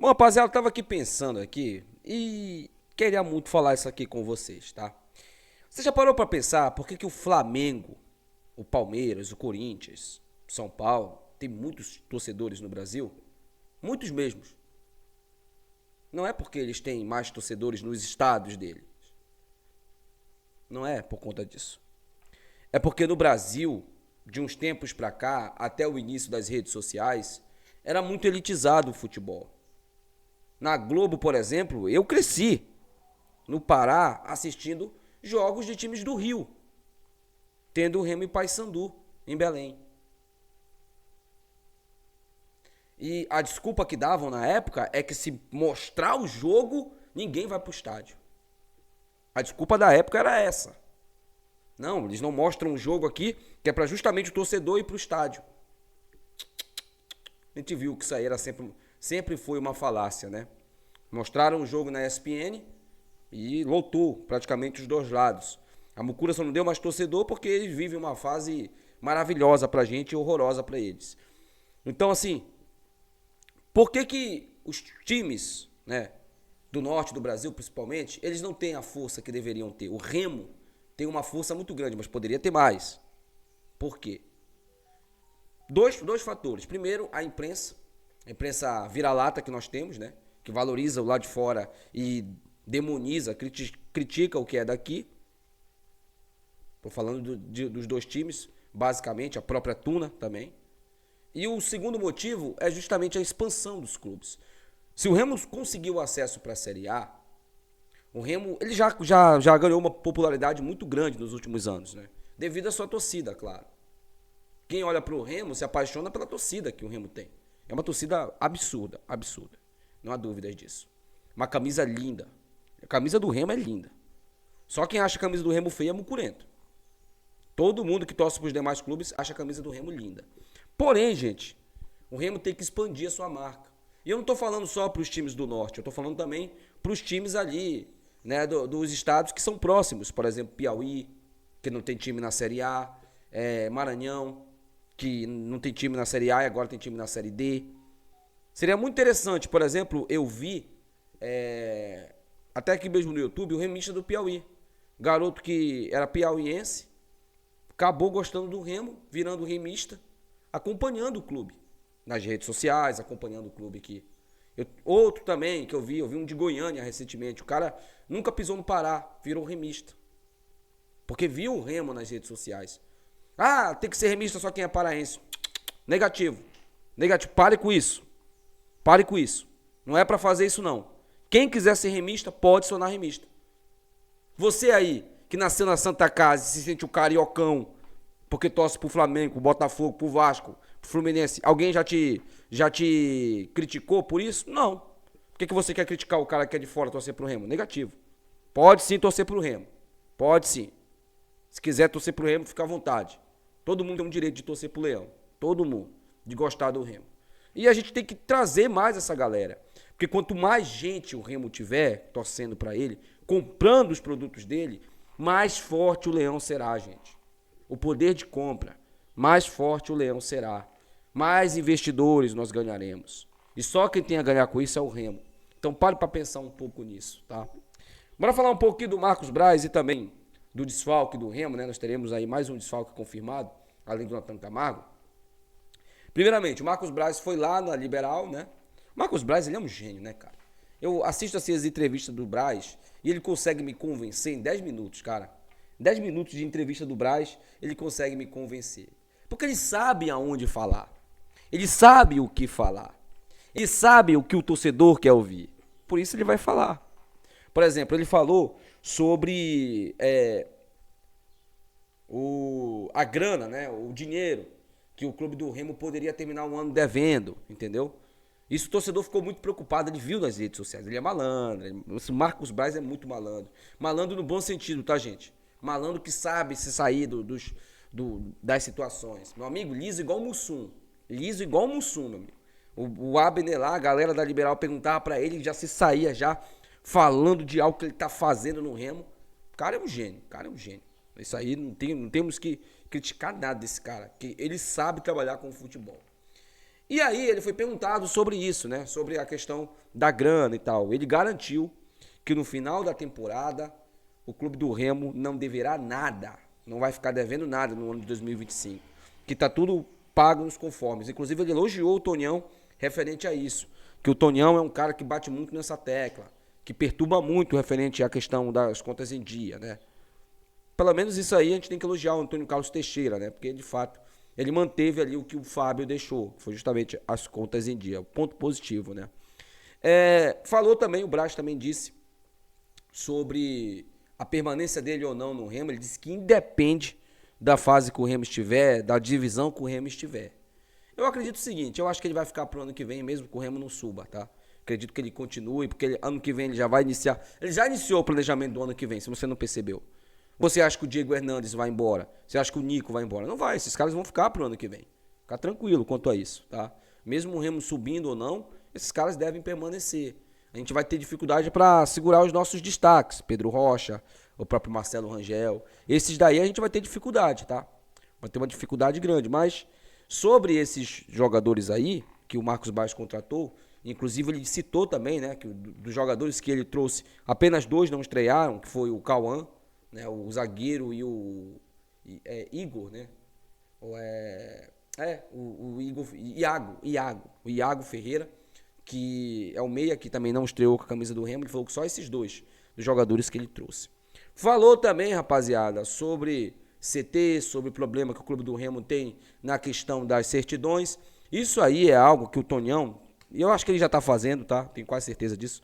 Bom, rapaziada, eu tava aqui pensando aqui e queria muito falar isso aqui com vocês, tá? Você já parou pra pensar por que que o Flamengo, o Palmeiras, o Corinthians, São Paulo, tem muitos torcedores no Brasil? Muitos mesmos. Não é porque eles têm mais torcedores nos estados deles. Não é por conta disso. É porque no Brasil, de uns tempos pra cá, até o início das redes sociais, era muito elitizado o futebol. Na Globo, por exemplo, eu cresci no Pará assistindo jogos de times do Rio, tendo o Remo e Paysandu em Belém. E a desculpa que davam na época é que se mostrar o jogo, ninguém vai pro estádio. A desculpa da época era essa. Não, eles não mostram o jogo aqui, que é para justamente o torcedor ir pro estádio. A gente viu que isso aí era sempre foi uma falácia, né? Mostraram o jogo na ESPN e lotou praticamente os dois lados. A Mucura só não deu mais torcedor porque eles vivem uma fase maravilhosa pra gente e horrorosa pra eles. Então, assim, por que que os times, né, do norte do Brasil, principalmente, eles não têm a força que deveriam ter? O Remo tem uma força muito grande, mas poderia ter mais. Por quê? Dois fatores. Primeiro, a imprensa vira-lata que nós temos, né? Que valoriza o lado de fora e demoniza, critica o que é daqui. Estou falando dos dois times, basicamente, a própria Tuna também. E o segundo motivo é justamente a expansão dos clubes. Se o Remo conseguiu acesso para a Série A, o Remo ele já ganhou uma popularidade muito grande nos últimos anos, né? Devido à sua torcida, claro. Quem olha para o Remo se apaixona pela torcida que o Remo tem. É uma torcida absurda, absurda. Não há dúvidas disso. Uma camisa linda. A camisa do Remo é linda. Só quem acha a camisa do Remo feia é mucurento. Todo mundo que torce para os demais clubes acha a camisa do Remo linda. Porém, gente, o Remo tem que expandir a sua marca. E eu não estou falando só para os times do norte, eu estou falando também para os times ali, né, dos estados que são próximos. Por exemplo, Piauí, que não tem time na Série A, Maranhão, que não tem time na Série A e agora tem time na Série D. Seria muito interessante, por exemplo, eu vi, até aqui mesmo no YouTube, o remista do Piauí. Garoto que era piauiense, acabou gostando do Remo, virando remista, acompanhando o clube nas redes sociais, acompanhando o clube aqui. Outro também que eu vi um de Goiânia recentemente. O cara nunca pisou no Pará, virou remista. Porque viu o Remo nas redes sociais. Ah, tem que ser remista só quem é paraense. Negativo. Negativo. Pare com isso. Pare com isso. Não é pra fazer isso, não. Quem quiser ser remista, pode se tornar remista. Você aí, que nasceu na Santa Casa e se sente o cariocão, porque torce pro Flamengo, pro Botafogo, pro Vasco, pro Fluminense, alguém já te criticou por isso? Não. Por que você quer criticar o cara que é de fora torcer pro Remo? Negativo. Pode sim torcer pro Remo. Pode sim. Se quiser torcer pro Remo, fica à vontade. Todo mundo tem um direito de torcer pro Leão. Todo mundo. De gostar do Remo. E a gente tem que trazer mais essa galera. Porque quanto mais gente o Remo tiver torcendo pra ele, comprando os produtos dele, mais forte o Leão será, gente. O poder de compra, mais forte o Leão será. Mais investidores nós ganharemos. E só quem tem a ganhar com isso é o Remo. Então pare para pensar um pouco nisso, tá? Bora falar um pouquinho do Marcos Braz e também do desfalque do Remo, né? Nós teremos aí mais um desfalque confirmado, além do Natan Camargo. Primeiramente, o Marcos Braz foi lá na Liberal, né? O Marcos Braz, ele é um gênio, né, cara? Eu assisto assim as entrevistas do Braz e ele consegue me convencer em 10 minutos, cara. 10 minutos de entrevista do Braz, ele consegue me convencer. Porque ele sabe aonde falar. Ele sabe o que falar. Ele sabe o que o torcedor quer ouvir. Por isso ele vai falar. Por exemplo, ele falou sobre a grana, né? O dinheiro que o clube do Remo poderia terminar o ano devendo, entendeu? Isso o torcedor ficou muito preocupado, ele viu nas redes sociais. Ele é malandro. O Marcos Braz é muito malandro. Malandro no bom sentido, tá, gente? Malandro que sabe se sair das situações. Meu amigo, liso igual o Mussum. Liso igual o Mussum, meu amigo. O Abner lá, a galera da Liberal perguntava pra ele, já se saía já falando de algo que ele tá fazendo no Remo. O cara é um gênio, Isso aí não temos que criticar nada desse cara, que ele sabe trabalhar com o futebol. E aí ele foi perguntado sobre isso, né? Sobre a questão da grana e tal. Ele garantiu que no final da temporada o Clube do Remo não deverá nada. Não vai ficar devendo nada no ano de 2025. Que tá tudo pago nos conformes. Inclusive ele elogiou o Tonhão referente a isso. Que o Tonhão é um cara que bate muito nessa tecla. Que perturba muito referente à questão das contas em dia, né? Pelo menos isso aí a gente tem que elogiar o Antônio Carlos Teixeira, né? Porque de fato ele manteve ali o que o Fábio deixou. Foi justamente as contas em dia. Ponto positivo, né? Falou também, o Braz também disse sobre a permanência dele ou não no Remo. Ele disse que independe da fase que o Remo estiver, da divisão que o Remo estiver. Eu acredito o seguinte, eu acho que ele vai ficar pro ano que vem mesmo que o Remo não suba, tá? Acredito que ele continue, porque ano que vem ele já vai iniciar. Ele já iniciou o planejamento do ano que vem, se você não percebeu. Você acha que o Diego Hernandes vai embora? Você acha que o Nico vai embora? Não vai, esses caras vão ficar pro ano que vem. Ficar tranquilo quanto a isso, tá? Mesmo o Remo subindo ou não, esses caras devem permanecer. A gente vai ter dificuldade para segurar os nossos destaques. Pedro Rocha, o próprio Marcelo Rangel. Esses daí a gente vai ter dificuldade, tá? Vai ter uma dificuldade grande. Mas sobre esses jogadores aí, que o Marcos Braz contratou, inclusive ele citou também, né, que dos jogadores que ele trouxe, apenas 2 não estrearam, que foi o Cauã, né, o zagueiro e o Igor, né? O Igor, Iago Ferreira, que é o meia que também não estreou com a camisa do Remo. Ele falou que só esses 2 dos jogadores que ele trouxe. Falou também, rapaziada, sobre CT, sobre o problema que o Clube do Remo tem na questão das certidões. Isso aí é algo que o Tonhão, e eu acho que ele já está fazendo, tá? Tenho quase certeza disso.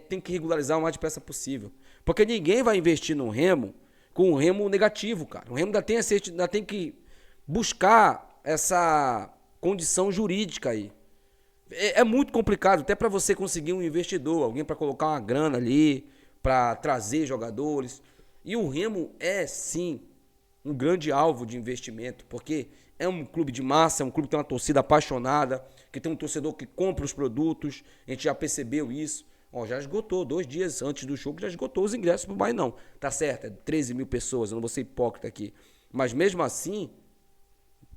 Tem que regularizar o mais depressa possível. Porque ninguém vai investir no Remo com um Remo negativo, cara. O Remo ainda tem que buscar essa condição jurídica aí. É muito complicado, até para você conseguir um investidor, alguém para colocar uma grana ali, para trazer jogadores. E o Remo é, sim, um grande alvo de investimento, porque é um clube de massa, é um clube que tem uma torcida apaixonada, que tem um torcedor que compra os produtos, a gente já percebeu isso. Já esgotou, 2 dias antes do jogo, já esgotou os ingressos pro Bainão. Tá certo, é 13 mil pessoas, eu não vou ser hipócrita aqui. Mas mesmo assim,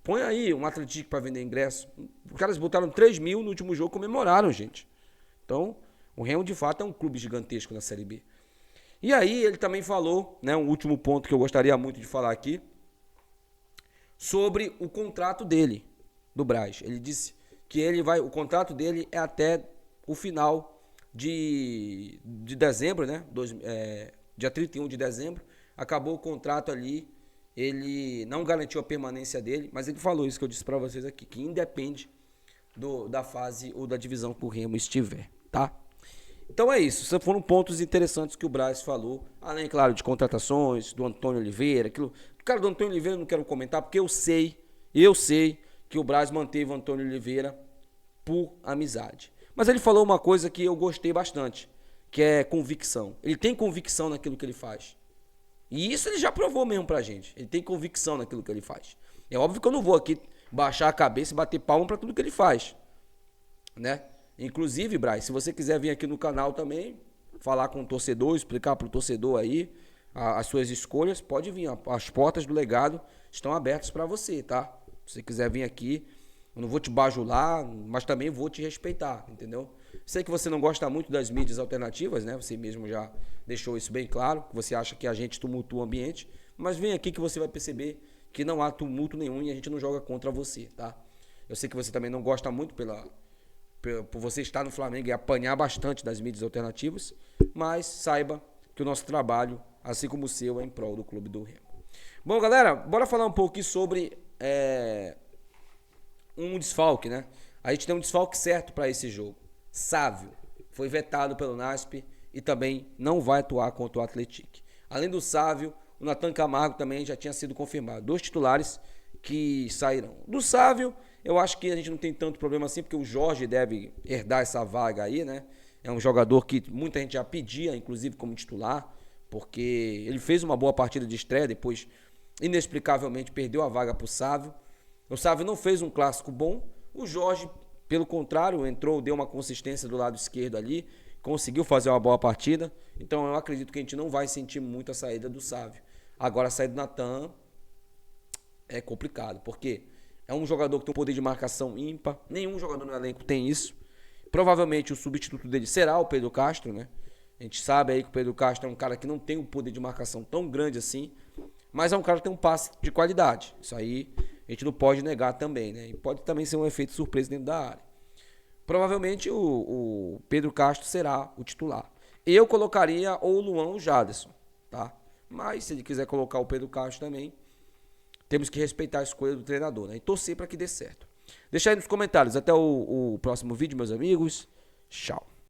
põe aí um Atlético para vender ingresso. Os caras botaram 3 mil no último jogo, comemoraram, gente. Então, o Remo de fato é um clube gigantesco na Série B. E aí ele também falou, né, um último ponto que eu gostaria muito de falar aqui, sobre o contrato dele, do Braz. Ele disse que o contrato dele é até o final de dezembro, né? Dia 31 de dezembro. Acabou o contrato ali. Ele não garantiu a permanência dele, mas ele falou isso que eu disse para vocês aqui, que independe da fase ou da divisão que o Remo estiver, tá? Então é isso. Esses foram pontos interessantes que o Braz falou. Além, claro, de contratações, do Antônio Oliveira. O cara do Antônio Oliveira eu não quero comentar, porque eu sei que o Braz manteve o Antônio Oliveira por amizade. Mas ele falou uma coisa que eu gostei bastante, que é convicção. Ele tem convicção naquilo que ele faz. E isso ele já provou mesmo pra gente. Ele tem convicção naquilo que ele faz. É óbvio que eu não vou aqui baixar a cabeça e bater palma pra tudo que ele faz, né? Inclusive, Braz, se você quiser vir aqui no canal também, falar com o torcedor, explicar pro torcedor aí as suas escolhas, pode vir. As portas do legado estão abertas pra você, tá? Se você quiser vir aqui, eu não vou te bajular, mas também vou te respeitar, entendeu? Sei que você não gosta muito das mídias alternativas, né? Você mesmo já deixou isso bem claro, que você acha que a gente tumultua o ambiente, mas vem aqui que você vai perceber que não há tumulto nenhum e a gente não joga contra você, tá? Eu sei que você também não gosta muito por você estar no Flamengo e apanhar bastante das mídias alternativas, mas saiba que o nosso trabalho, assim como o seu, é em prol do Clube do Remo. Bom, galera, bora falar um pouquinho sobre um desfalque, né? A gente tem um desfalque certo para esse jogo. Sávio foi vetado pelo NASP e também não vai atuar contra o Atlético. Além do Sávio, o Nathan Camargo também já tinha sido confirmado. 2 titulares que saíram. Do Sávio, eu acho que a gente não tem tanto problema assim, porque o Jorge deve herdar essa vaga aí, né? É um jogador que muita gente já pedia, inclusive como titular, porque ele fez uma boa partida de estreia, depois inexplicavelmente perdeu a vaga para o Sávio. O Sávio não fez um clássico bom. O Jorge, pelo contrário, entrou, deu uma consistência do lado esquerdo ali, conseguiu fazer uma boa partida. Então eu acredito que a gente não vai sentir muito a saída do Sávio. Agora a saída do Nathan é complicado, porque É um jogador que tem um poder de marcação ímpar. Nenhum jogador no elenco tem isso. Provavelmente o substituto dele será o Pedro Castro, né? A gente sabe aí que o Pedro Castro é um cara que não tem um poder de marcação tão grande assim, mas é um cara que tem um passe de qualidade. Isso aí a gente não pode negar também, né? E pode também ser um efeito surpresa dentro da área. Provavelmente o Pedro Castro será o titular. Eu colocaria ou o Luan ou o Jaderson, tá? Mas se ele quiser colocar o Pedro Castro também, temos que respeitar a escolha do treinador, né? E torcer para que dê certo. Deixa aí nos comentários. Até o próximo vídeo, meus amigos. Tchau.